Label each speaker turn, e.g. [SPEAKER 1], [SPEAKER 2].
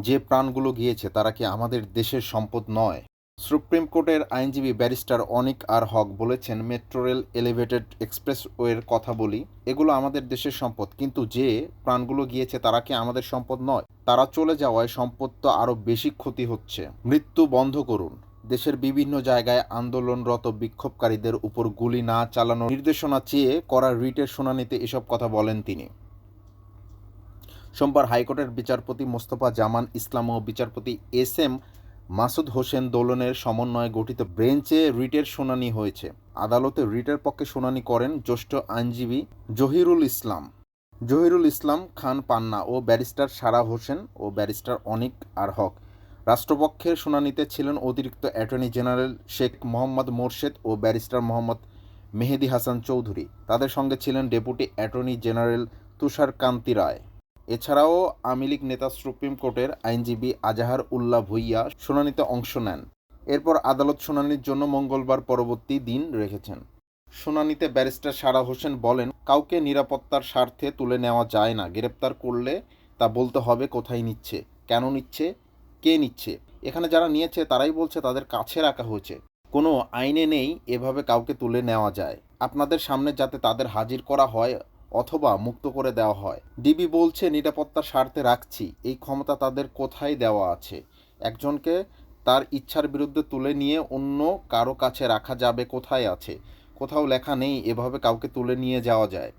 [SPEAKER 1] যে প্রাণগুলো গিয়েছে তারা কি আমাদের দেশের সম্পদ নয়? সুপ্রিম কোর্টের আইনজীবী ব্যারিস্টার অনিক আর হক বলেছেন, মেট্রো রেল, এলিভেটেড এক্সপ্রেসওয়ের কথা বলি, এগুলো আমাদের দেশের সম্পদ, কিন্তু যে প্রাণগুলো গিয়েছে তারা কি আমাদের সম্পদ নয়? তারা চলে যাওয়ায় সম্পদ তো আরও বেশি ক্ষতি হচ্ছে। মৃত্যু বন্ধ করুন। দেশের বিভিন্ন জায়গায় আন্দোলনরত বিক্ষোভকারীদের উপর গুলি না চালানোর নির্দেশনা চেয়ে করা রিটের শুনানিতে এসব কথা বলেন তিনি। সোমবার হাইকোর্টের বিচারপতি মোস্তফা জামান ইসলাম ও বিচারপতি এস এম মাসুদ হোসেন দোলনের সমন্বয়ে গঠিত বেঞ্চে রিটের শুনানি হয়েছে। আদালতে রিটের পক্ষে শুনানি করেন জ্যেষ্ঠ আইনজীবী জহিরুল ইসলাম খান পান্না ও ব্যারিস্টার সারা হোসেন ও ব্যারিস্টার অনিক আর হক। রাষ্ট্রপক্ষের শুনানিতে ছিলেন অতিরিক্ত অ্যাটর্নি জেনারেল শেখ মোহাম্মদ মোরশেদ ও ব্যারিস্টার মোহাম্মদ মেহেদী হাসান চৌধুরী। তাদের সঙ্গে ছিলেন ডেপুটি অ্যাটর্নি জেনারেল তুষার কান্তি রায়। এছাড়াও আওয়ামী লীগ নেতা সুপ্রিম কোর্টের আইনজীবী আজাহার উল্লাহ ভূঁইয়া শুনানিতে অংশ নেন। এরপর আদালত শুনানির জন্য মঙ্গলবার পরবর্তী দিন রেখেছেন। শুনানিতে ব্যারিস্টার সারা হোসেন বলেন, কাউকে নিরাপত্তার স্বার্থে তুলে নেওয়া যায় না। গ্রেপ্তার করলে তা বলতে হবে কোথায় নিচ্ছে, কেন নিচ্ছে, কে নিচ্ছে। এখানে যারা নিয়েছে তারাই বলছে তাদের কাছে রাখা হয়েছে। কোনো আইনে নেই এভাবে কাউকে তুলে নেওয়া যায়। আপনাদের সামনে যাতে তাদের হাজির করা হয় অথবা মুক্ত করে দেওয়া হয়। ডিবি বলছে নিরাপত্তার স্বার্থে রাখছি, এই ক্ষমতা তাদের কোথায় দেওয়া আছে? একজনকে তার ইচ্ছার বিরুদ্ধে তুলে নিয়ে অন্য কারো কাছে রাখা যাবে কোথায় আছে? কোথাও লেখা নেই এভাবে কাউকে তুলে নিয়ে যাওয়া যায়।